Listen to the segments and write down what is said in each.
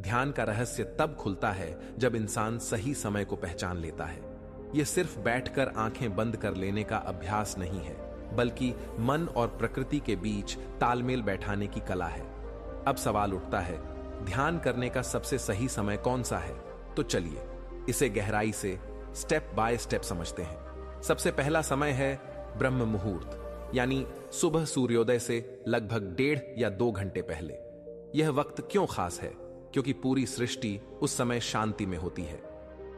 ध्यान का रहस्य तब खुलता है जब इंसान सही समय को पहचान लेता है। यह सिर्फ बैठकर आंखें बंद कर लेने का अभ्यास नहीं है, बल्कि मन और प्रकृति के बीच तालमेल बैठाने की कला है। अब सवाल उठता है, ध्यान करने का सबसे सही समय कौन सा है? तो चलिए इसे गहराई से स्टेप बाय स्टेप समझते हैं। सबसे पहला समय है ब्रह्म मुहूर्त, यानी सुबह सूर्योदय से लगभग 1.5 या 2 घंटे पहले। यह वक्त क्यों खास है? क्योंकि पूरी सृष्टि उस समय शांति में होती है।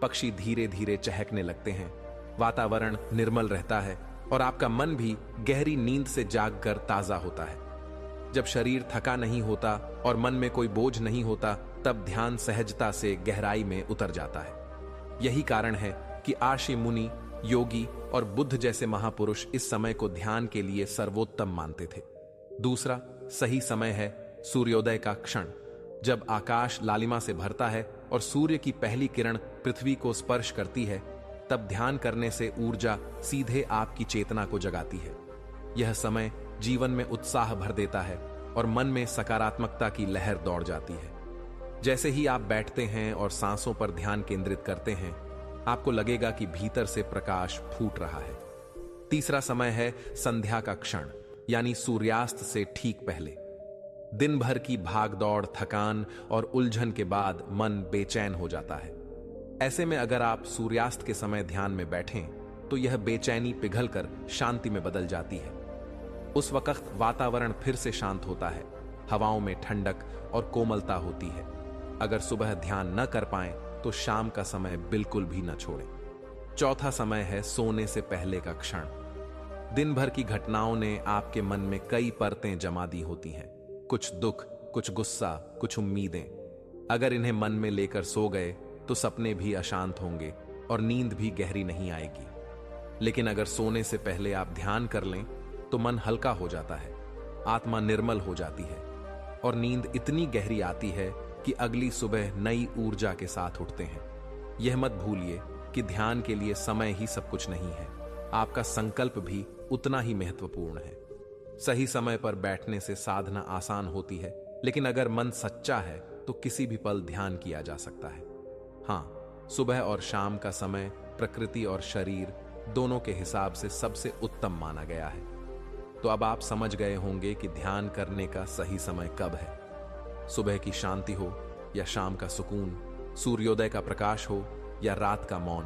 पक्षी धीरे धीरे चहकने लगते हैं, वातावरण निर्मल रहता है और आपका मन भी गहरी नींद से जागकर ताजा होता है। जब शरीर थका नहीं होता और मन में कोई बोझ नहीं होता, तब ध्यान सहजता से गहराई में उतर जाता है। यही कारण है कि आर्षि मुनि, योगी और बुद्ध जैसे महापुरुष इस समय को ध्यान के लिए सर्वोत्तम मानते थे। दूसरा सही समय है सूर्योदय का क्षण। जब आकाश लालिमा से भरता है और सूर्य की पहली किरण पृथ्वी को स्पर्श करती है, तब ध्यान करने से ऊर्जा सीधे आपकी चेतना को जगाती है। यह समय जीवन में उत्साह भर देता है और मन में सकारात्मकता की लहर दौड़ जाती है। जैसे ही आप बैठते हैं और सांसों पर ध्यान केंद्रित करते हैं, आपको लगेगा कि भीतर से प्रकाश फूट रहा है। तीसरा समय है संध्या का क्षण, यानी सूर्यास्त से ठीक पहले। दिन भर की भागदौड़, थकान और उलझन के बाद मन बेचैन हो जाता है। ऐसे में अगर आप सूर्यास्त के समय ध्यान में बैठें, तो यह बेचैनी पिघलकर शांति में बदल जाती है। उस वक्त वातावरण फिर से शांत होता है, हवाओं में ठंडक और कोमलता होती है। अगर सुबह ध्यान न कर पाएं, तो शाम का समय बिल्कुल भी न छोड़ें। चौथा समय है सोने से पहले का क्षण। दिन भर की घटनाओं ने आपके मन में कई परतें जमा दी होती हैं, कुछ दुख, कुछ गुस्सा, कुछ उम्मीदें। अगर इन्हें मन में लेकर सो गए, तो सपने भी अशांत होंगे और नींद भी गहरी नहीं आएगी। लेकिन अगर सोने से पहले आप ध्यान कर लें, तो मन हल्का हो जाता है, आत्मा निर्मल हो जाती है और नींद इतनी गहरी आती है कि अगली सुबह नई ऊर्जा के साथ उठते हैं। यह मत भूलिए कि ध्यान के लिए समय ही सब कुछ नहीं है, आपका संकल्प भी उतना ही महत्वपूर्ण है। सही समय पर बैठने से साधना आसान होती है, लेकिन अगर मन सच्चा है तो किसी भी पल ध्यान किया जा सकता है। हाँ, सुबह और शाम का समय प्रकृति और शरीर दोनों के हिसाब से सबसे उत्तम माना गया है। तो अब आप समझ गए होंगे कि ध्यान करने का सही समय कब है। सुबह की शांति हो या शाम का सुकून, सूर्योदय का प्रकाश हो या रात का मौन,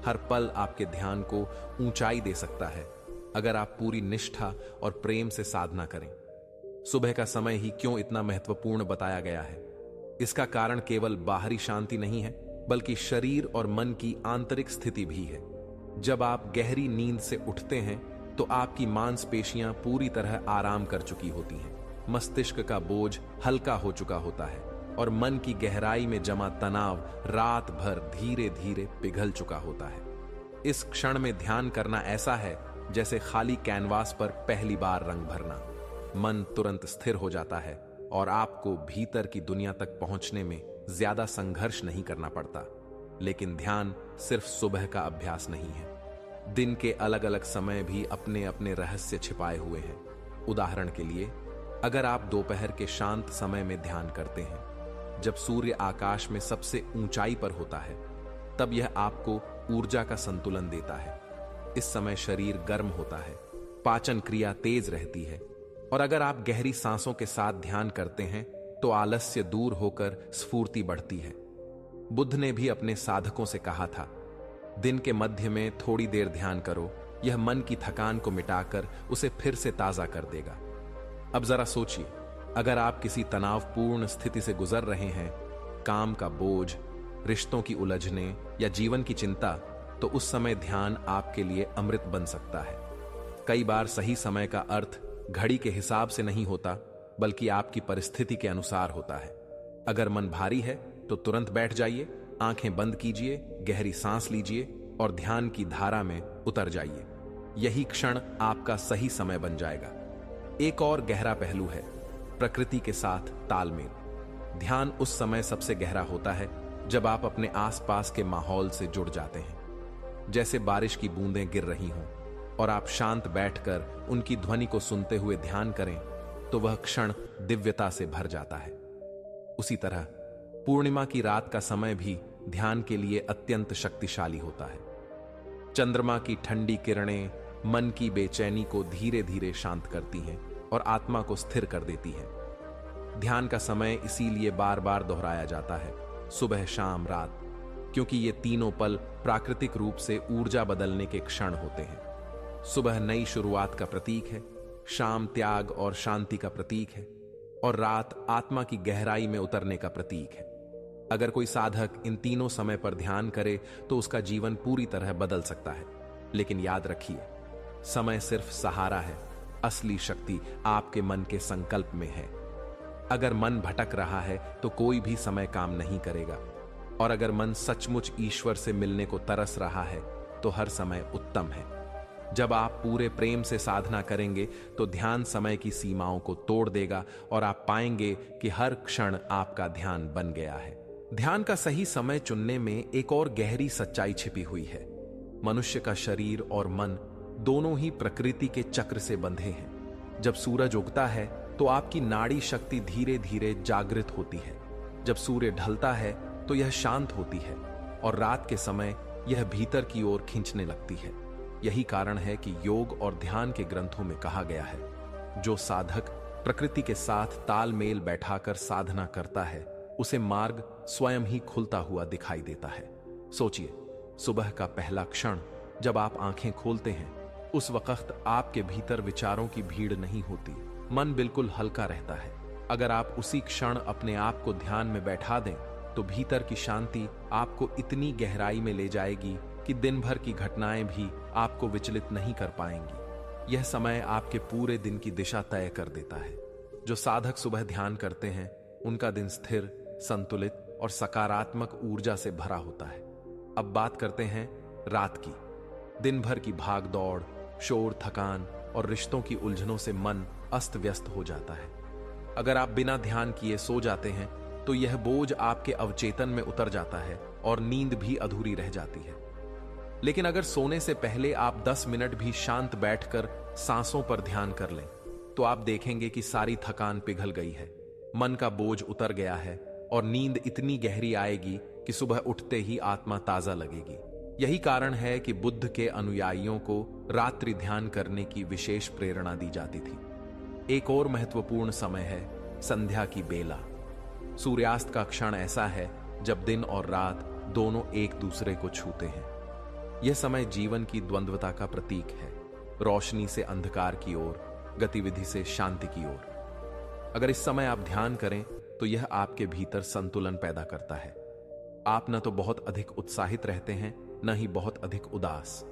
हर पल आपके ध्यान को ऊंचाई दे सकता है, अगर आप पूरी निष्ठा और प्रेम से साधना करें। सुबह का समय ही क्यों इतना महत्वपूर्ण बताया गया है? इसका कारण केवल बाहरी शांति नहीं है, बल्कि शरीर और मन की आंतरिक स्थिति भी है। जब आप गहरी नींद से उठते हैं, तो आपकी मांसपेशियां पूरी तरह आराम कर चुकी होती हैं, मस्तिष्क का बोझ हल्का हो चुका होता है और मन की गहराई में जमा तनाव रात भर धीरे धीरे पिघल चुका होता है। इस क्षण में ध्यान करना ऐसा है जैसे खाली कैनवास पर पहली बार रंग भरना। मन तुरंत स्थिर हो जाता है और आपको भीतर की दुनिया तक पहुंचने में ज्यादा संघर्ष नहीं करना पड़ता। लेकिन ध्यान सिर्फ सुबह का अभ्यास नहीं है, दिन के अलग अलग समय भी अपने अपने रहस्य छिपाए हुए हैं। उदाहरण के लिए, अगर आप दोपहर के शांत समय में ध्यान करते हैं, जब सूर्य आकाश में सबसे ऊंचाई पर होता है, तब यह आपको ऊर्जा का संतुलन देता है। इस समय शरीर गर्म होता है, पाचन क्रिया तेज रहती है और अगर आप गहरी सांसों के साथ ध्यान करते हैं, तो आलस्य दूर होकर स्फूर्ति बढ़ती है। बुद्ध ने भी अपने साधकों से कहा था, दिन के मध्य में थोड़ी देर ध्यान करो, यह मन की थकान को मिटाकर उसे फिर से ताजा कर देगा। अब जरा सोचिए, अगर आप किसी तनावपूर्ण स्थिति से गुजर रहे हैं, काम का बोझ, रिश्तों की उलझने या जीवन की चिंता, तो उस समय ध्यान आपके लिए अमृत बन सकता है। कई बार सही समय का अर्थ घड़ी के हिसाब से नहीं होता, बल्कि आपकी परिस्थिति के अनुसार होता है। अगर मन भारी है तो तुरंत बैठ जाइए, आंखें बंद कीजिए, गहरी सांस लीजिए और ध्यान की धारा में उतर जाइए। यही क्षण आपका सही समय बन जाएगा। एक और गहरा पहलू है प्रकृति के साथ तालमेल। ध्यान उस समय सबसे गहरा होता है जब आप अपने आसपास के माहौल से जुड़ जाते हैं। जैसे बारिश की बूंदें गिर रही हों और आप शांत बैठकर उनकी ध्वनि को सुनते हुए ध्यान करें, तो वह क्षण दिव्यता से भर जाता है। उसी तरह पूर्णिमा की रात का समय भी ध्यान के लिए अत्यंत शक्तिशाली होता है। चंद्रमा की ठंडी किरणें मन की बेचैनी को धीरे धीरे शांत करती हैं और आत्मा को स्थिर कर देती हैं। ध्यान का समय इसीलिए बार बार दोहराया जाता है, सुबह, शाम, रात, क्योंकि ये तीनों पल प्राकृतिक रूप से ऊर्जा बदलने के क्षण होते हैं। सुबह नई शुरुआत का प्रतीक है, शाम त्याग और शांति का प्रतीक है, और रात आत्मा की गहराई में उतरने का प्रतीक है। अगर कोई साधक इन तीनों समय पर ध्यान करे तो उसका जीवन पूरी तरह बदल सकता है। लेकिन याद रखिए, समय सिर्फ सहारा है, असली शक्ति आपके मन के संकल्प में है। अगर मन भटक रहा है तो कोई भी समय काम नहीं करेगा, और अगर मन सचमुच ईश्वर से मिलने को तरस रहा है तो हर समय उत्तम है। जब आप पूरे प्रेम से साधना करेंगे तो ध्यान समय की सीमाओं को तोड़ देगा और आप पाएंगे कि हर क्षण आपका ध्यान बन गया है। ध्यान का सही समय चुनने में एक और गहरी सच्चाई छिपी हुई है। मनुष्य का शरीर और मन दोनों ही प्रकृति के चक्र से बंधे हैं। जब सूरज उगता है तो आपकी नाड़ी शक्ति धीरे धीरे जागृत होती है। जब सूर्य ढलता है तो यह शांत होती है, और रात के समय यह भीतर की ओर खींचने लगती है। यही कारण है कि योग और ध्यान के ग्रंथों में कहा गया है, जो साधक प्रकृति के साथ तालमेल बैठाकर साधना करता है उसे मार्ग स्वयं ही खुलता हुआ दिखाई देता है। सोचिए, सुबह का पहला क्षण जब आप आंखें खोलते हैं, उस वक्त आपके भीतर विचारों की भीड़ नहीं होती, मन बिल्कुल हल्का रहता है। अगर आप उसी क्षण अपने आप को ध्यान में बैठा दें तो भीतर की शांति आपको इतनी गहराई में ले जाएगी कि दिन भर की घटनाएं भी आपको विचलित नहीं कर पाएंगी। यह समय आपके पूरे दिन की दिशा तय कर देता है। जो साधक सुबह ध्यान करते हैं उनका दिन स्थिर, संतुलित और सकारात्मक ऊर्जा से भरा होता है। अब बात करते हैं रात की। दिन भर की भाग दौड़, शोर, थकान और रिश्तों की उलझनों से मन अस्त व्यस्त हो जाता है। अगर आप बिना ध्यान किए सो जाते हैं तो यह बोझ आपके अवचेतन में उतर जाता है और नींद भी अधूरी रह जाती है। लेकिन अगर सोने से पहले आप 10 मिनट भी शांत बैठकर सांसों पर ध्यान कर लें तो आप देखेंगे कि सारी थकान पिघल गई है, मन का बोझ उतर गया है और नींद इतनी गहरी आएगी कि सुबह उठते ही आत्मा ताजा लगेगी। यही कारण है कि बुद्ध के अनुयायियों को रात्रि ध्यान करने की विशेष प्रेरणा दी जाती थी। एक और महत्वपूर्ण समय है संध्या की बेला। सूर्यास्त का क्षण ऐसा है जब दिन और रात दोनों एक दूसरे को छूते हैं। यह समय जीवन की द्वंद्वता का प्रतीक है, रोशनी से अंधकार की ओर, गतिविधि से शांति की ओर। अगर इस समय आप ध्यान करें तो यह आपके भीतर संतुलन पैदा करता है। आप न तो बहुत अधिक उत्साहित रहते हैं, न ही बहुत अधिक उदास,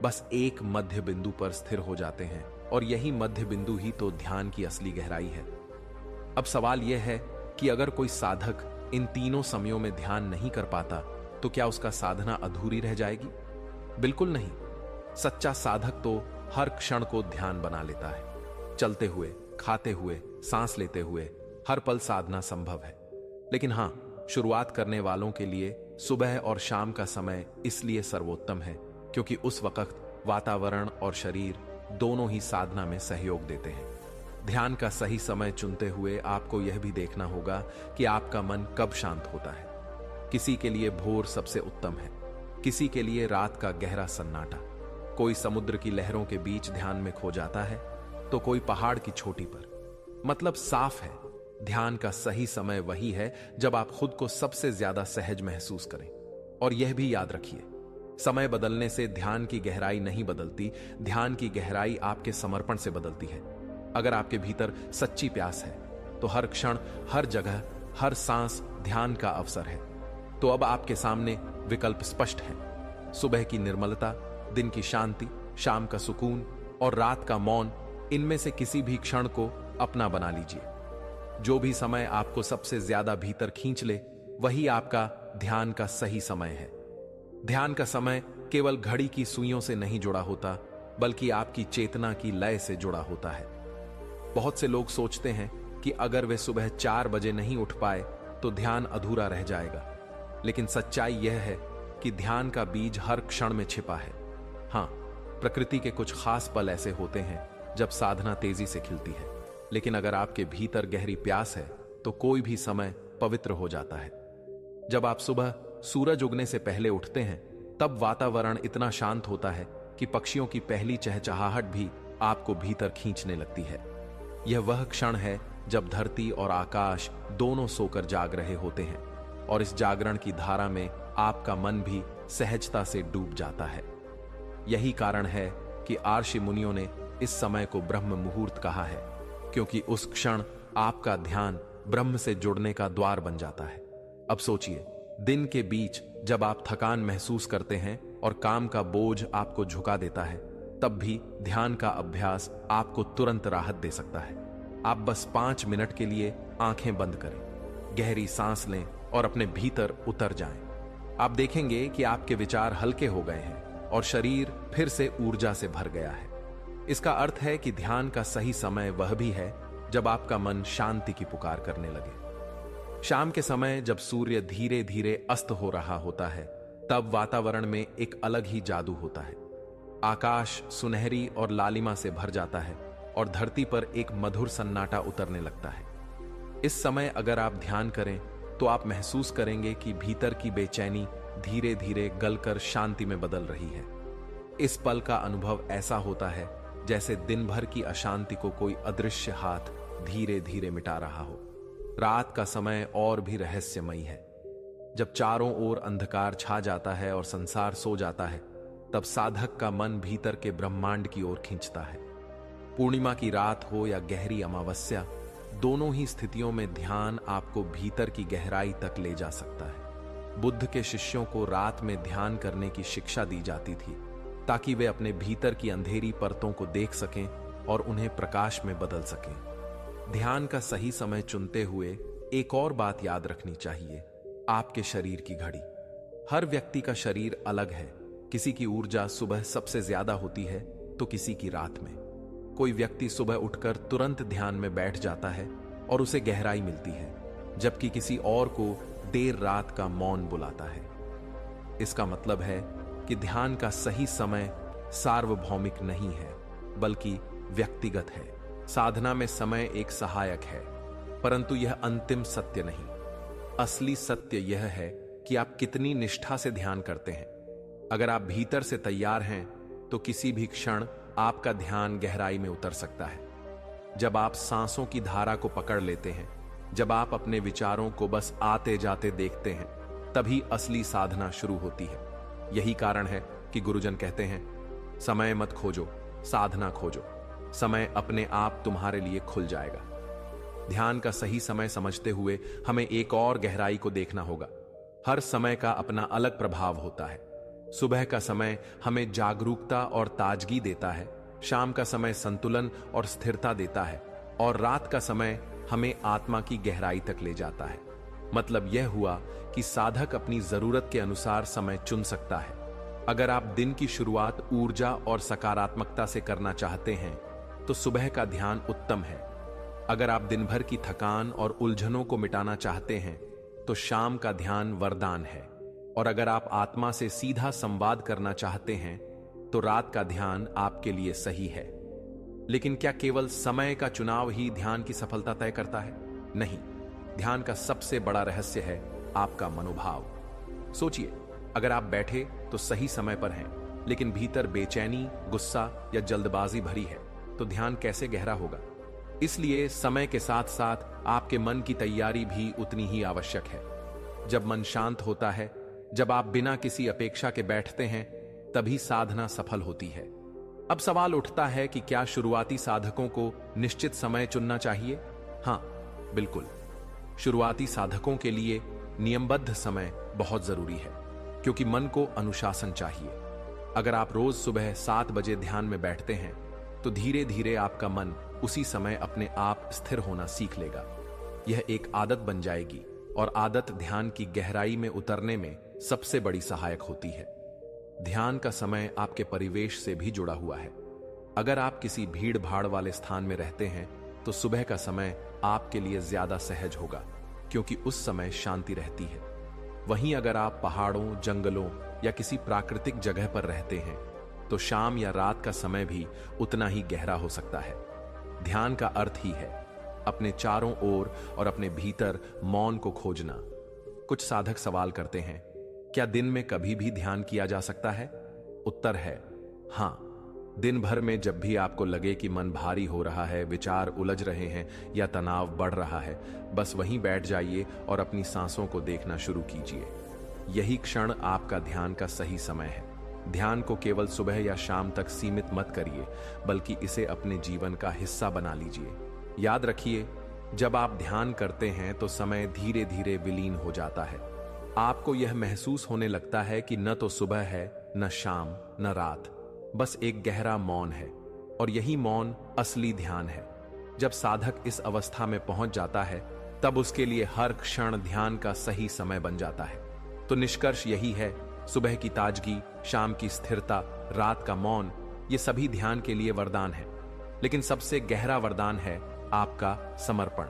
बस एक मध्य बिंदु पर स्थिर हो जाते हैं, और यही मध्य बिंदु ही तो ध्यान की असली गहराई है। अब सवाल यह है कि अगर कोई साधक इन तीनों समयों में ध्यान नहीं कर पाता तो क्या उसका साधना अधूरी रह जाएगी? बिल्कुल नहीं। सच्चा साधक तो हर क्षण को ध्यान बना लेता है। चलते हुए, खाते हुए, सांस लेते हुए हर पल साधना संभव है। लेकिन हां, शुरुआत करने वालों के लिए सुबह और शाम का समय इसलिए सर्वोत्तम है क्योंकि उस वक्त वातावरण और शरीर दोनों ही साधना में सहयोग देते हैं। ध्यान का सही समय चुनते हुए आपको यह भी देखना होगा कि आपका मन कब शांत होता है। किसी के लिए भोर सबसे उत्तम है, किसी के लिए रात का गहरा सन्नाटा। कोई समुद्र की लहरों के बीच ध्यान में खो जाता है तो कोई पहाड़ की चोटी पर। मतलब साफ है, ध्यान का सही समय वही है जब आप खुद को सबसे ज्यादा सहज महसूस करें। और यह भी याद रखिए, समय बदलने से ध्यान की गहराई नहीं बदलती, ध्यान की गहराई आपके समर्पण से बदलती है। अगर आपके भीतर सच्ची प्यास है तो हर क्षण, हर जगह, हर सांस ध्यान का अवसर है। तो अब आपके सामने विकल्प स्पष्ट हैं। सुबह की निर्मलता, दिन की शांति, शाम का सुकून और रात का मौन, इनमें से किसी भी क्षण को अपना बना लीजिए। जो भी समय आपको सबसे ज्यादा भीतर खींच ले, वही आपका ध्यान का सही समय है। ध्यान का समय केवल घड़ी की सुइयों से नहीं जुड़ा होता, बल्कि आपकी चेतना की लय से जुड़ा होता है। बहुत से लोग सोचते हैं कि अगर वे सुबह 4 बजे नहीं उठ पाए तो ध्यान अधूरा रह जाएगा। लेकिन सच्चाई यह है कि ध्यान का बीज हर क्षण में छिपा है। हां, प्रकृति के कुछ खास पल ऐसे होते हैं जब साधना तेजी से खिलती है, लेकिन अगर आपके भीतर गहरी प्यास है तो कोई भी समय पवित्र हो जाता है। जब आप सुबह सूरज उगने से पहले उठते हैं, तब वातावरण इतना शांत होता है कि पक्षियों की पहली चहचहाहट भी आपको भीतर खींचने लगती है। यह वह क्षण है जब धरती और आकाश दोनों सोकर जाग रहे होते हैं, और इस जागरण की धारा में आपका मन भी सहजता से डूब जाता है। यही कारण है कि आर्षि मुनियों ने इस समय को ब्रह्म मुहूर्त कहा है, क्योंकि उस क्षण आपका ध्यान ब्रह्म से जुड़ने का द्वार बन जाता है। अब सोचिए, दिन के बीच जब आप थकान महसूस करते हैं और काम का बोझ आपको झुका देता है, तब भी ध्यान का अभ्यास आपको तुरंत राहत दे सकता है। आप बस 5 मिनट के लिए आंखें बंद करें, गहरी सांस लें और अपने भीतर उतर जाएं। आप देखेंगे कि आपके विचार हल्के हो गए हैं और शरीर फिर से ऊर्जा से भर गया है। इसका अर्थ है कि ध्यान का सही समय वह भी है जब आपका मन शांति की पुकार करने लगे। शाम के समय जब सूर्य धीरे धीरे अस्त हो रहा होता है, तब वातावरण में एक अलग ही जादू होता है। आकाश सुनहरी और लालिमा से भर जाता है और धरती पर एक मधुर सन्नाटा उतरने लगता है। इस समय अगर आप ध्यान करें तो आप महसूस करेंगे कि भीतर की बेचैनी धीरे धीरे गलकर शांति में बदल रही है। इस पल का अनुभव ऐसा होता है जैसे दिन भर की अशांति को कोई अदृश्य हाथ धीरे धीरे मिटा रहा हो। रात का समय और भी रहस्यमयी है। जब चारों ओर अंधकार छा जाता है और संसार सो जाता है, तब साधक का मन भीतर के ब्रह्मांड की ओर खींचता है। पूर्णिमा की रात हो या गहरी अमावस्या, दोनों ही स्थितियों में ध्यान आपको भीतर की गहराई तक ले जा सकता है। बुद्ध के शिष्यों को रात में ध्यान करने की शिक्षा दी जाती थी, ताकि वे अपने भीतर की अंधेरी परतों को देख सकें और उन्हें प्रकाश में बदल सकें। ध्यान का सही समय चुनते हुए एक और बात याद रखनी चाहिए, आपके शरीर की घड़ी। हर व्यक्ति का शरीर अलग है। किसी की ऊर्जा सुबह सबसे ज्यादा होती है तो किसी की रात में। कोई व्यक्ति सुबह उठकर तुरंत ध्यान में बैठ जाता है और उसे गहराई मिलती है, जबकि किसी और को देर रात का मौन बुलाता है। इसका मतलब है कि ध्यान का सही समय सार्वभौमिक नहीं है, बल्कि व्यक्तिगत है। साधना में समय एक सहायक है, परंतु यह अंतिम सत्य नहीं। असली सत्य यह है कि आप कितनी निष्ठा से ध्यान करते हैं। अगर आप भीतर से तैयार हैं तो किसी भी क्षण आपका ध्यान गहराई में उतर सकता है। जब आप सांसों की धारा को पकड़ लेते हैं, जब आप अपने विचारों को बस आते जाते देखते हैं, तभी असली साधना शुरू होती है। यही कारण है कि गुरुजन कहते हैं, समय मत खोजो, साधना खोजो। समय अपने आप तुम्हारे लिए खुल जाएगा। ध्यान का सही समय समझते हुए हमें एक और गहराई को देखना होगा। हर समय का अपना अलग प्रभाव होता है। सुबह का समय हमें जागरूकता और ताजगी देता है, शाम का समय संतुलन और स्थिरता देता है, और रात का समय हमें आत्मा की गहराई तक ले जाता है। मतलब यह हुआ कि साधक अपनी जरूरत के अनुसार समय चुन सकता है। अगर आप दिन की शुरुआत ऊर्जा और सकारात्मकता से करना चाहते हैं तो सुबह का ध्यान उत्तम है। अगर आप दिन भर की थकान और उलझनों को मिटाना चाहते हैं तो शाम का ध्यान वरदान है। और अगर आप आत्मा से सीधा संवाद करना चाहते हैं तो रात का ध्यान आपके लिए सही है। लेकिन क्या केवल समय का चुनाव ही ध्यान की सफलता तय करता है? नहीं, ध्यान का सबसे बड़ा रहस्य है आपका मनोभाव। सोचिए, अगर आप बैठे तो सही समय पर हैं, लेकिन भीतर बेचैनी, गुस्सा या जल्दबाजी भरी है, तो ध्यान कैसे गहरा होगा? इसलिए समय के साथ साथ आपके मन की तैयारी भी उतनी ही आवश्यक है। जब मन शांत होता है, जब आप बिना किसी अपेक्षा के बैठते हैं, तभी साधना सफल होती है। अब सवाल उठता है कि क्या शुरुआती साधकों को निश्चित समय चुनना चाहिए? हाँ, बिल्कुल। शुरुआती साधकों के लिए नियमबद्ध समय बहुत जरूरी है, क्योंकि मन को अनुशासन चाहिए। अगर आप रोज सुबह 7 बजे ध्यान में बैठते हैं तो धीरे धीरे आपका मन उसी समय अपने आप स्थिर होना सीख लेगा। यह एक आदत बन जाएगी, और आदत ध्यान की गहराई में उतरने में सबसे बड़ी सहायक होती है। ध्यान का समय आपके परिवेश से भी जुड़ा हुआ है। अगर आप किसी भीड़ भाड़ वाले स्थान में रहते हैं तो सुबह का समय आपके लिए ज्यादा सहज होगा, क्योंकि उस समय शांति रहती है। वहीं अगर आप पहाड़ों, जंगलों या किसी प्राकृतिक जगह पर रहते हैं तो शाम या रात का समय भी उतना ही गहरा हो सकता है। ध्यान का अर्थ ही है अपने चारों ओर और अपने भीतर मौन को खोजना। कुछ साधक सवाल करते हैं, क्या दिन में कभी भी ध्यान किया जा सकता है? उत्तर है हां। दिन भर में जब भी आपको लगे कि मन भारी हो रहा है, विचार उलझ रहे हैं या तनाव बढ़ रहा है, बस वहीं बैठ जाइए और अपनी सांसों को देखना शुरू कीजिए। यही क्षण आपका ध्यान का सही समय है। ध्यान को केवल सुबह या शाम तक सीमित मत करिए, बल्कि इसे अपने जीवन का हिस्सा बना लीजिए। याद रखिए, जब आप ध्यान करते हैं तो समय धीरे धीरे विलीन हो जाता है। आपको यह महसूस होने लगता है कि न तो सुबह है, न शाम, न रात, बस एक गहरा मौन है। और यही मौन असली ध्यान है। जब साधक इस अवस्था में पहुंच जाता है, तब उसके लिए हर क्षण ध्यान का सही समय बन जाता है। तो निष्कर्ष यही है, सुबह की ताजगी, शाम की स्थिरता, रात का मौन, ये सभी ध्यान के लिए वरदान है। लेकिन सबसे गहरा वरदान है आपका समर्पण।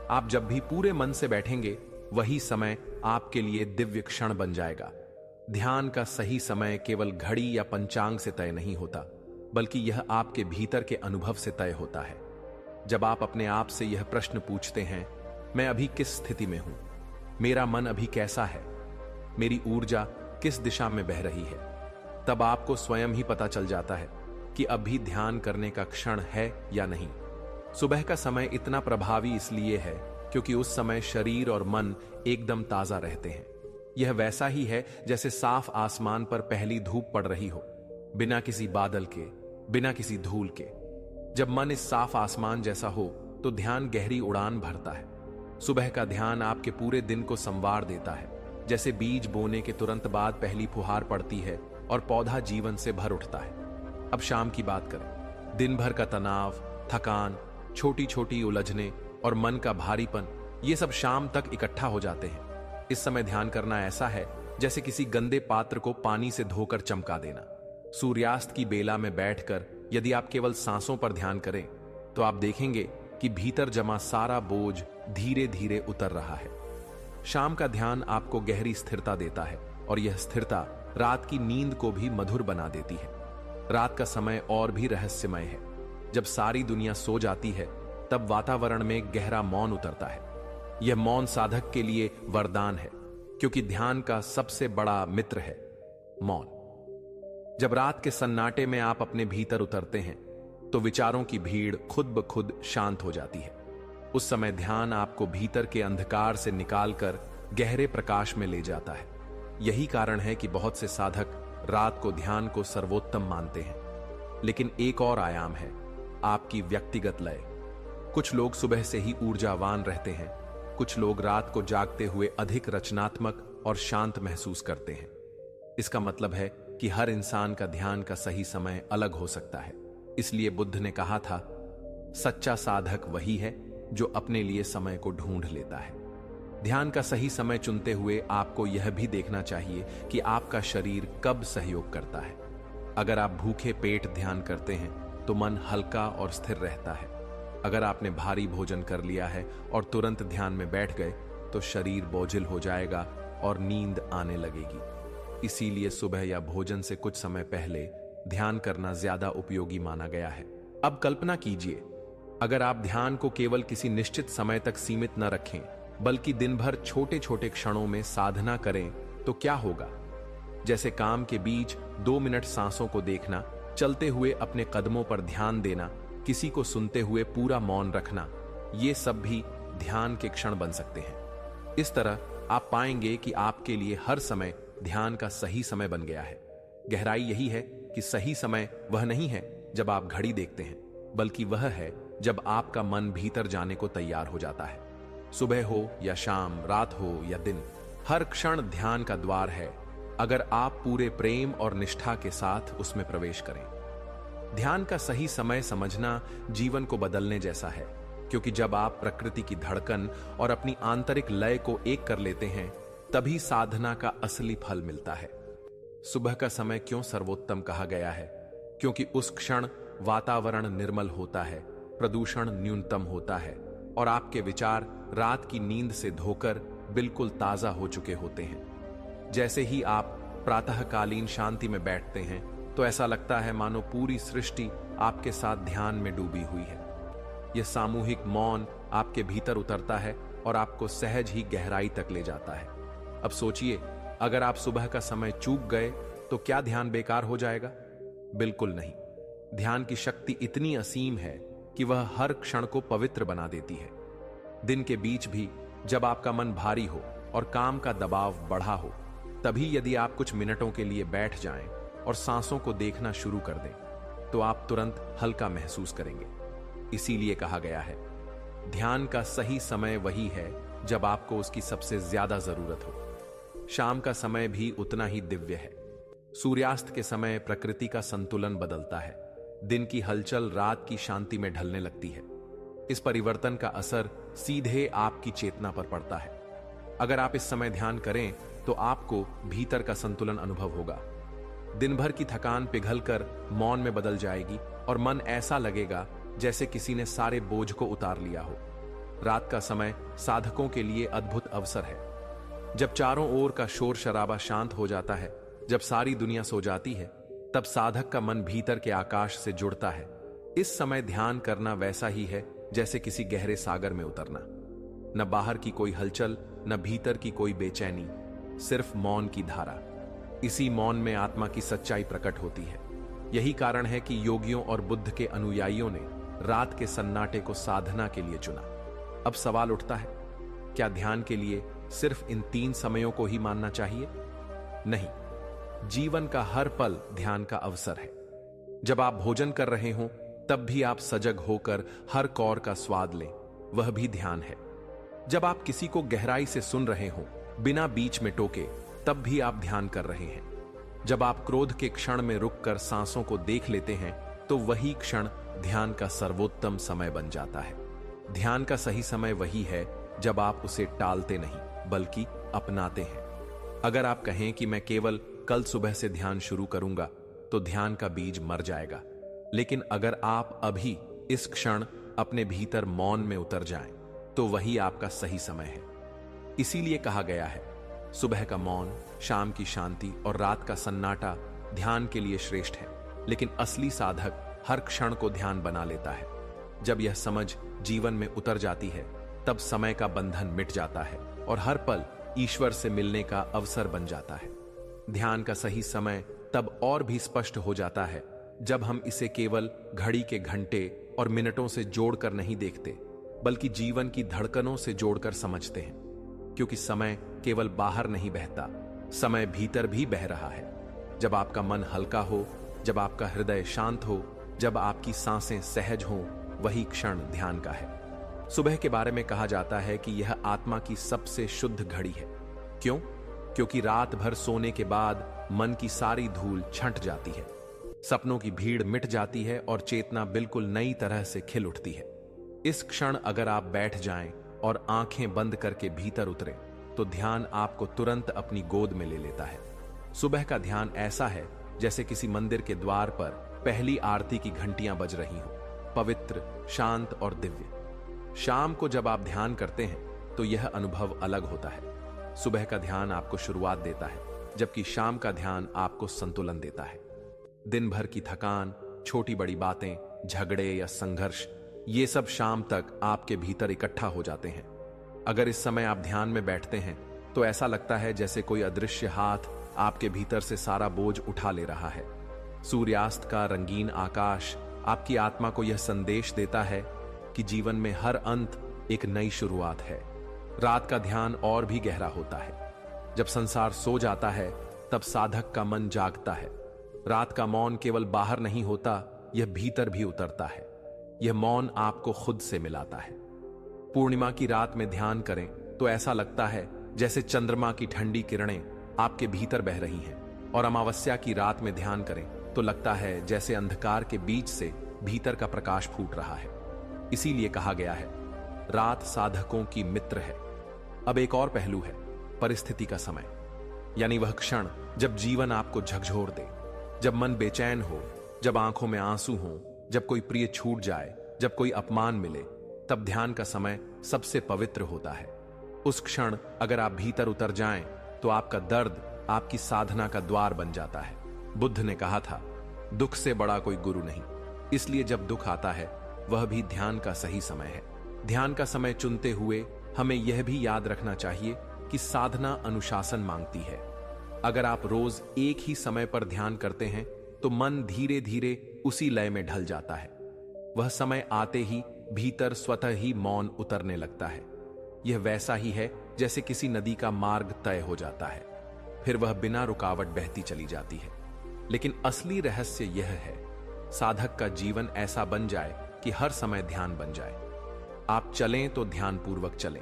आप जब भी पूरे मन से बैठेंगे, वही समय आपके लिए दिव्य क्षण बन जाएगा। ध्यान का सही समय केवल घड़ी या पंचांग से तय नहीं होता, बल्कि यह आपके भीतर के अनुभव से तय होता है। जब आप अपने आप से यह प्रश्न पूछते हैं, मैं अभी किस स्थिति में हूं, मेरा मन अभी कैसा है, मेरी ऊर्जा किस दिशा में बह रही है, तब आपको स्वयं ही पता चल जाता है कि अभी ध्यान करने का क्षण है या नहीं। सुबह का समय इतना प्रभावी इसलिए है क्योंकि उस समय शरीर और मन एकदम ताजा रहते हैं। यह वैसा ही है जैसे साफ आसमान पर पहली धूप पड़ रही हो, बिना किसी बादल के, बिना किसी धूल के। जब मन इस साफ आसमान जैसा हो तो ध्यान गहरी उड़ान भरता है। सुबह का ध्यान आपके पूरे दिन को संवार देता है। जैसे बीज बोने के तुरंत बाद पहली फुहार पड़ती है और पौधा जीवन से भर उठता है। अब शाम की बात करें। दिन भर का तनाव, थकान, छोटी छोटी उलझने और मन का भारीपन, ये सब शाम तक इकट्ठा हो जाते हैं। इस समय ध्यान करना ऐसा है जैसे किसी गंदे पात्र को पानी से धोकर चमका देना। सूर्यास्त की बेला में बैठकर यदि आप केवल सांसों पर ध्यान करें, तो आप देखेंगे कि भीतर जमा सारा बोझ धीरे धीरे उतर रहा है। शाम का ध्यान आपको गहरी स्थिरता देता है और यह स्थिरता रात की नींद को भी मधुर बना देती है। रात का समय और भी रहस्यमय है। जब सारी दुनिया सो जाती है, तब वातावरण में गहरा मौन उतरता है। यह मौन साधक के लिए वरदान है, क्योंकि ध्यान का सबसे बड़ा मित्र है मौन। जब रात के सन्नाटे में आप अपने भीतर उतरते हैं, तो विचारों की भीड़ खुद ब खुद शांत हो जाती है। उस समय ध्यान आपको भीतर के अंधकार से निकालकर गहरे प्रकाश में ले जाता है। यही कारण है कि बहुत से साधक रात को ध्यान को सर्वोत्तम मानते हैं। लेकिन एक और आयाम है, आपकी व्यक्तिगत लय। कुछ लोग सुबह से ही ऊर्जावान रहते हैं, कुछ लोग रात को जागते हुए अधिक रचनात्मक और शांत महसूस करते हैं। इसका मतलब है कि हर इंसान का ध्यान का सही समय अलग हो सकता है। इसलिए बुद्ध ने कहा था, सच्चा साधक वही है जो अपने लिए समय को ढूंढ लेता है। ध्यान का सही समय चुनते हुए आपको यह भी देखना चाहिए कि आपका शरीर कब सहयोग करता है। अगर आप भूखे पेट ध्यान करते हैं तो मन हल्का और स्थिर रहता है। अगर आपने भारी भोजन कर लिया है और तुरंत ध्यान में बैठ गए, तो शरीर बोझिल हो जाएगा और नींद आने लगेगी। इसीलिए सुबह या भोजन से कुछ समय पहले ध्यान करना ज्यादा उपयोगी माना गया है। अब कल्पना कीजिए, अगर आप ध्यान को केवल किसी निश्चित समय तक सीमित न रखें, बल्कि दिन भर छोटे छोटे क्षणों में साधना करें, तो क्या होगा? जैसे काम के बीच 2 मिनट सांसों को देखना, चलते हुए अपने कदमों पर ध्यान देना, किसी को सुनते हुए पूरा मौन रखना, ये सब भी ध्यान के क्षण बन सकते हैं। इस तरह आप पाएंगे कि आपके लिए हर समय ध्यान का सही समय बन गया है। गहराई यही है कि सही समय वह नहीं है जब आप घड़ी देखते हैं, बल्कि वह है जब आपका मन भीतर जाने को तैयार हो जाता है। सुबह हो या शाम, रात हो या दिन, हर क्षण ध्यान का द्वार है, अगर आप पूरे प्रेम और निष्ठा के साथ उसमें प्रवेश करें। ध्यान का सही समय समझना जीवन को बदलने जैसा है, क्योंकि जब आप प्रकृति की धड़कन और अपनी आंतरिक लय को एक कर लेते हैं, तभी साधना का असली फल मिलता है। सुबह का समय क्यों सर्वोत्तम कहा गया है? क्योंकि उस क्षण वातावरण निर्मल होता है, प्रदूषण न्यूनतम होता है और आपके विचार रात की नींद से धोकर बिल्कुल ताजा हो चुके होते हैं। जैसे ही आप प्रातःकालीन शांति में बैठते हैं, तो ऐसा लगता है मानो पूरी सृष्टि आपके साथ ध्यान में डूबी हुई है। यह सामूहिक मौन आपके भीतर उतरता है और आपको सहज ही गहराई तक ले जाता है। अब सोचिए, अगर आप सुबह का समय चूक गए तो क्या ध्यान बेकार हो जाएगा? बिल्कुल नहीं। ध्यान की शक्ति इतनी असीम है कि वह हर क्षण को पवित्र बना देती है। दिन के बीच भी जब आपका मन भारी हो और काम का दबाव बढ़ा हो, तभी यदि आप कुछ मिनटों के लिए बैठ जाएं और सांसों को देखना शुरू कर दें, तो आप तुरंत हल्का महसूस करेंगे। इसीलिए कहा गया है, ध्यान का सही समय वही है जब आपको उसकी सबसे ज्यादा जरूरत हो। शाम का समय भी उतना ही दिव्य है। सूर्यास्त के समय प्रकृति का संतुलन बदलता है। दिन की हलचल रात की शांति में ढलने लगती है। इस परिवर्तन का असर सीधे आपकी चेतना पर पड़ता है। अगर आप इस समय ध्यान करें तो आपको भीतर का संतुलन अनुभव होगा। दिन भर की थकान पिघलकर मौन में बदल जाएगी और मन ऐसा लगेगा जैसे किसी ने सारे बोझ को उतार लिया हो। रात का समय साधकों के लिए अद्भुत अवसर है। जब चारों ओर का शोर शराबा शांत हो जाता है, जब सारी दुनिया सो जाती है, तब साधक का मन भीतर के आकाश से जुड़ता है। इस समय ध्यान करना वैसा ही है जैसे किसी गहरे सागर में उतरना। न बाहर की कोई हलचल, न भीतर की कोई बेचैनी, सिर्फ मौन की धारा। इसी मौन में आत्मा की सच्चाई प्रकट होती है। यही कारण है कि योगियों और बुद्ध के अनुयायियों ने रात के सन्नाटे को साधना के लिए चुना। अब सवाल उठता है, क्या ध्यान के लिए सिर्फ इन 3 समयों को ही मानना चाहिए? नहीं, जीवन का हर पल ध्यान का अवसर है। जब आप भोजन कर रहे हों, तब भी आप सजग होकर हर कौर का स्वाद लें, वह भी ध्यान है। जब आप किसी को गहराई से सुन रहे हों, बिना बीच में टोके, तब भी आप ध्यान कर रहे हैं। जब आप क्रोध के क्षण में रुककर सांसों को देख लेते हैं, तो वही क्षण ध्यान का सर्वोत्तम समय बन जाता है। ध्यान का सही समय वही है जब आप उसे टालते नहीं, बल्कि अपनाते हैं। अगर आप कहें कि मैं केवल कल सुबह से ध्यान शुरू करूंगा, तो ध्यान का बीज मर जाएगा। लेकिन अगर आप अभी इस क्षण अपने भीतर मौन में उतर जाएं, तो वही आपका सही समय है। इसीलिए कहा गया है, सुबह का मौन, शाम की शांति और रात का सन्नाटा ध्यान के लिए श्रेष्ठ है। लेकिन असली साधक हर क्षण को ध्यान बना लेता है। जब यह समझ जीवन में उतर जाती है, तब समय का बंधन मिट जाता है और हर पल ईश्वर से मिलने का अवसर बन जाता है। ध्यान का सही समय तब और भी स्पष्ट हो जाता है जब हम इसे केवल घड़ी के घंटे और मिनटों से जोड़कर नहीं देखते, बल्कि जीवन की धड़कनों से जोड़कर समझते हैं। क्योंकि समय केवल बाहर नहीं बहता, समय भीतर भी बह रहा है। जब आपका मन हल्का हो, जब आपका हृदय शांत हो, जब आपकी सांसें सहज हों, वही क्षण ध्यान का है। सुबह के बारे में कहा जाता है कि यह आत्मा की सबसे शुद्ध घड़ी है। क्यों? क्योंकि रात भर सोने के बाद मन की सारी धूल छंट जाती है, सपनों की भीड़ मिट जाती है और चेतना बिल्कुल नई तरह से खिल उठती है। इस क्षण अगर आप बैठ जाएं और आंखें बंद करके भीतर उतरें, तो ध्यान आपको तुरंत अपनी गोद में ले लेता है। सुबह का ध्यान ऐसा है जैसे किसी मंदिर के द्वार पर पहली आरती की घंटियां बज रही हों, पवित्र, शांत और दिव्य। शाम को जब आप ध्यान करते हैं तो यह अनुभव अलग होता है। सुबह का ध्यान आपको शुरुआत देता है, जबकि शाम का ध्यान आपको संतुलन देता है। दिन भर की थकान, छोटी बड़ी बातें, झगड़े या संघर्ष, ये सब शाम तक आपके भीतर इकट्ठा हो जाते हैं। अगर इस समय आप ध्यान में बैठते हैं तो ऐसा लगता है जैसे कोई अदृश्य हाथ आपके भीतर से सारा बोझ उठा ले रहा है। सूर्यास्त का रंगीन आकाश आपकी आत्मा को यह संदेश देता है कि जीवन में हर अंत एक नई शुरुआत है। रात का ध्यान और भी गहरा होता है। जब संसार सो जाता है, तब साधक का मन जागता है। रात का मौन केवल बाहर नहीं होता, यह भीतर भी उतरता है। यह मौन आपको खुद से मिलाता है। पूर्णिमा की रात में ध्यान करें तो ऐसा लगता है जैसे चंद्रमा की ठंडी किरणें आपके भीतर बह रही हैं, और अमावस्या की रात में ध्यान करें तो लगता है जैसे अंधकार के बीच से भीतर का प्रकाश फूट रहा है। इसीलिए कहा गया है, रात साधकों की मित्र है। अब एक और पहलू है, परिस्थिति का समय, यानी वह क्षण जब जीवन आपको झकझोर दे, जब मन बेचैन हो, जब आंखों में आंसू हो, जब कोई प्रिय छूट जाए, जब कोई अपमान मिले, तब ध्यान का समय सबसे पवित्र होता है। उस क्षण अगर आप भीतर उतर जाएं, तो आपका दर्द आपकी साधना का द्वार बन जाता है। बुद्ध ने कहा था, दुख से बड़ा कोई गुरु नहीं। इसलिए जब दुख आता है, वह भी ध्यान का सही समय है। ध्यान का समय चुनते हुए हमें यह भी याद रखना चाहिए कि साधना अनुशासन मांगती है। अगर आप रोज एक ही समय पर ध्यान करते हैं तो मन धीरे धीरे उसी लय में ढल जाता है। वह समय आते ही भीतर स्वतः ही मौन उतरने लगता है। यह वैसा ही है जैसे किसी नदी का मार्ग तय हो जाता है, फिर वह बिना रुकावट बहती चली जाती है। लेकिन असली रहस्य यह है, साधक का जीवन ऐसा बन जाए कि हर समय ध्यान बन जाए। आप चलें तो ध्यानपूर्वक चलें,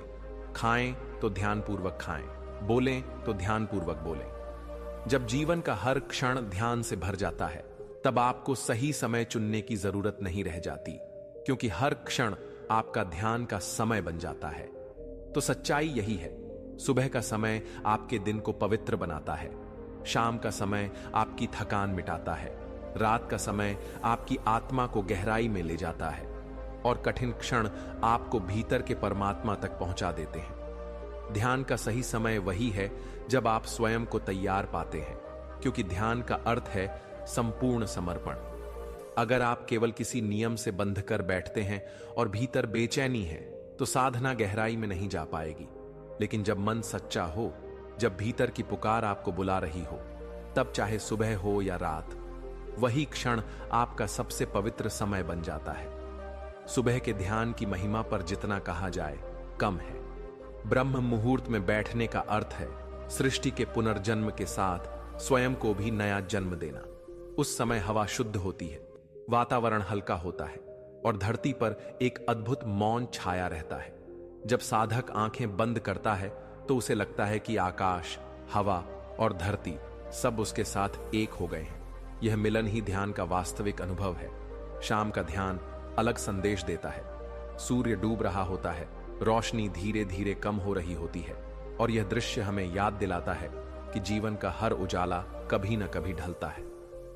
खाएं तो ध्यानपूर्वक खाएं, बोलें तो ध्यानपूर्वक बोलें। जब जीवन का हर क्षण ध्यान से भर जाता है, तब आपको सही समय चुनने की जरूरत नहीं रह जाती, क्योंकि हर क्षण आपका ध्यान का समय बन जाता है। तो सच्चाई यही है, सुबह का समय आपके दिन को पवित्र बनाता है, शाम का समय आपकी थकान मिटाता है, रात का समय आपकी आत्मा को गहराई में ले जाता है, और कठिन क्षण आपको भीतर के परमात्मा तक पहुंचा देते हैं। ध्यान का सही समय वही है जब आप स्वयं को तैयार पाते हैं, क्योंकि ध्यान का अर्थ है संपूर्ण समर्पण। अगर आप केवल किसी नियम से बंध कर बैठते हैं और भीतर बेचैनी है, तो साधना गहराई में नहीं जा पाएगी। लेकिन जब मन सच्चा हो, जब भीतर की पुकार आपको बुला रही हो, तब चाहे सुबह हो या रात, वही क्षण आपका सबसे पवित्र समय बन जाता है। सुबह के ध्यान की महिमा पर जितना कहा जाए कम है। ब्रह्म मुहूर्त में बैठने का अर्थ है सृष्टि के पुनर्जन्म के साथ स्वयं को भी नया जन्म देना। उस समय हवा शुद्ध होती है, वातावरण हल्का होता है और धरती पर एक अद्भुत मौन छाया रहता है। जब साधक आंखें बंद करता है तो उसे लगता है कि आकाश, हवा और धरती सब उसके साथ एक हो गए हैं। यह मिलन ही ध्यान का वास्तविक अनुभव है। शाम का ध्यान अलग संदेश देता है। सूर्य डूब रहा होता है, रोशनी धीरे धीरे कम हो रही होती है, और यह दृश्य हमें याद दिलाता है कि जीवन का हर उजाला कभी न कभी ढलता है।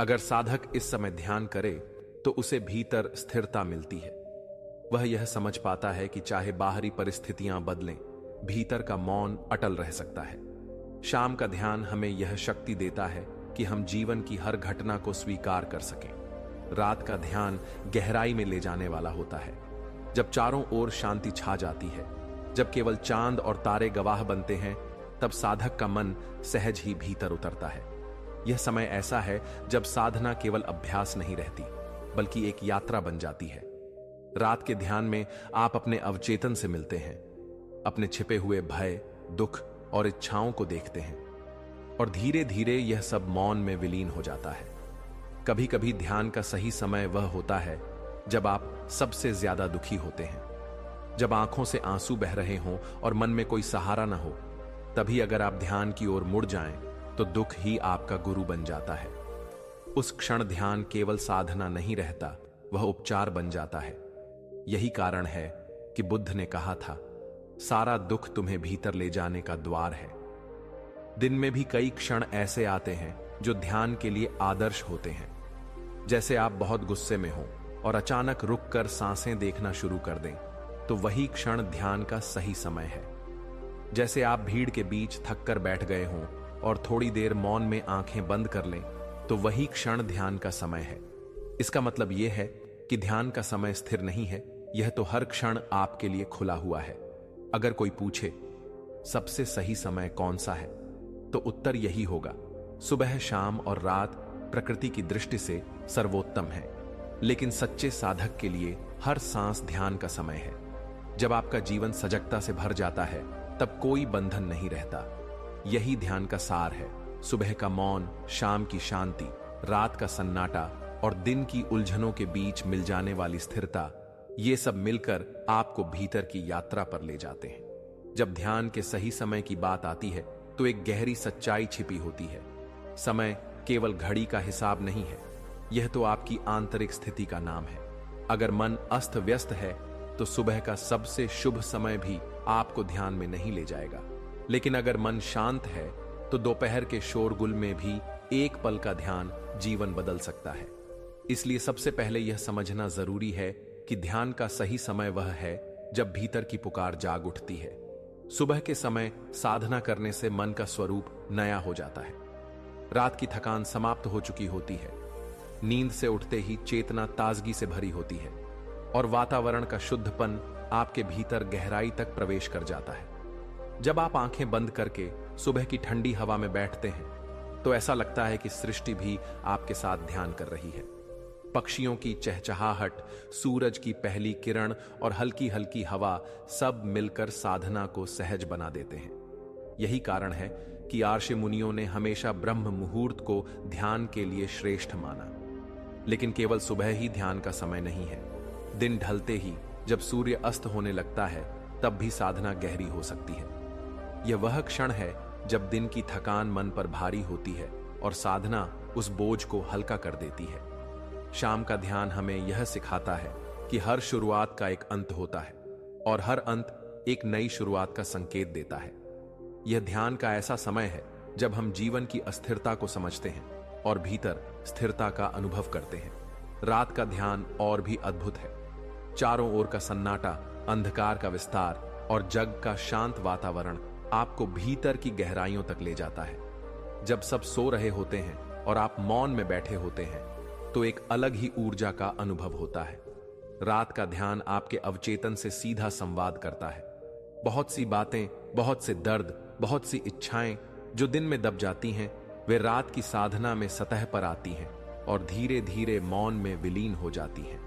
अगर साधक इस समय ध्यान करे तो उसे भीतर स्थिरता मिलती है। वह यह समझ पाता है कि चाहे बाहरी परिस्थितियां बदलें, भीतर का मौन अटल रह सकता है। शाम का ध्यान हमें यह शक्ति देता है कि हम जीवन की हर घटना को स्वीकार कर सकें। रात का ध्यान गहराई में ले जाने वाला होता है, जब चारों ओर शांति छा जाती है, जब केवल चांद और तारे गवाह बनते हैं, तब साधक का मन सहज ही भीतर उतरता है। यह समय ऐसा है जब साधना केवल अभ्यास नहीं रहती, बल्कि एक यात्रा बन जाती है। रात के ध्यान में आप अपने अवचेतन से मिलते हैं, अपने छिपे हुए भय, दुख और इच्छाओं को देखते हैं, और धीरे धीरे यह सब मौन में विलीन हो जाता है। कभी कभी ध्यान का सही समय वह होता है जब आप सबसे ज्यादा दुखी होते हैं, जब आंखों से आंसू बह रहे हों और मन में कोई सहारा न हो। तभी अगर आप ध्यान की ओर मुड़ जाएं तो दुख ही आपका गुरु बन जाता है। उस क्षण ध्यान केवल साधना नहीं रहता, वह उपचार बन जाता है। यही कारण है कि बुद्ध ने कहा था, सारा दुख तुम्हें भीतर ले जाने का द्वार है। दिन में भी कई क्षण ऐसे आते हैं जो ध्यान के लिए आदर्श होते हैं। जैसे आप बहुत गुस्से में हो और अचानक रुककर सांसें देखना शुरू कर दें, तो वही क्षण ध्यान का सही समय है। जैसे आप भीड़ के बीच थक कर बैठ गए हों और थोड़ी देर मौन में आंखें बंद कर लें, तो वही क्षण ध्यान का समय है। इसका मतलब यह है कि ध्यान का समय स्थिर नहीं है, यह तो हर क्षण आपके लिए खुला हुआ है। अगर कोई पूछे सबसे सही समय कौन सा है, तो उत्तर यही होगा, सुबह, शाम और रात प्रकृति की दृष्टि से सर्वोत्तम है। लेकिन सच्चे साधक के लिए हर सांस ध्यान का समय है। जब आपका जीवन सजगता से भर जाता है, तब कोई बंधन नहीं रहता। यही ध्यान का सार है। सुबह का मौन, शाम की शांति, रात का सन्नाटा और दिन की उलझनों के बीच मिल जाने वाली स्थिरता, ये सब मिलकर आपको भीतर की यात्रा पर ले जाते हैं। जब ध्यान के सही समय की बात आती है, तो एक गहरी सच्चाई छिपी होती है। समय केवल घड़ी का हिसाब नहीं है, यह तो आपकी आंतरिक स्थिति का नाम है। अगर मन अस्त व्यस्त है, तो सुबह का सबसे शुभ समय भी आपको ध्यान में नहीं ले जाएगा। लेकिन अगर मन शांत है, तो दोपहर के शोरगुल में भी एक पल का ध्यान जीवन बदल सकता है। इसलिए सबसे पहले यह समझना जरूरी है कि ध्यान का सही समय वह है जब भीतर की पुकार जाग उठती है। सुबह के समय साधना करने से मन का स्वरूप नया हो जाता है। रात की थकान समाप्त हो चुकी होती है, नींद से उठते ही चेतना ताजगी से भरी होती है और वातावरण का शुद्धपन आपके भीतर गहराई तक प्रवेश कर जाता है। जब आप आंखें बंद करके सुबह की ठंडी हवा में बैठते हैं तो ऐसा लगता है कि सृष्टि भी आपके साथ ध्यान कर रही है। पक्षियों की चहचहाहट, सूरज की पहली किरण और हल्की हल्की हवा सब मिलकर साधना को सहज बना देते हैं। यही कारण है कि आर्षि मुनियों ने हमेशा ब्रह्म मुहूर्त को ध्यान के लिए श्रेष्ठ माना। लेकिन केवल सुबह ही ध्यान का समय नहीं है। दिन ढलते ही जब सूर्य अस्त होने लगता है तब भी साधना गहरी हो सकती है। यह वह क्षण है जब दिन की थकान मन पर भारी होती है और साधना उस बोझ को हल्का कर देती है। शाम का ध्यान हमें यह सिखाता है कि हर शुरुआत का एक अंत होता है और हर अंत एक नई शुरुआत का संकेत देता है। यह ध्यान का ऐसा समय है जब हम जीवन की अस्थिरता को समझते हैं और भीतर स्थिरता का अनुभव करते हैं। रात का ध्यान और भी अद्भुत है। चारों ओर का सन्नाटा, अंधकार का विस्तार और जग का शांत वातावरण आपको भीतर की गहराइयों तक ले जाता है। जब सब सो रहे होते हैं और आप मौन में बैठे होते हैं तो एक अलग ही ऊर्जा का अनुभव होता है। रात का ध्यान आपके अवचेतन से सीधा संवाद करता है। बहुत सी बातें, बहुत से दर्द, बहुत सी इच्छाएं जो दिन में दब जाती हैं, वे रात की साधना में सतह पर आती हैं और धीरे धीरे मौन में विलीन हो जाती हैं।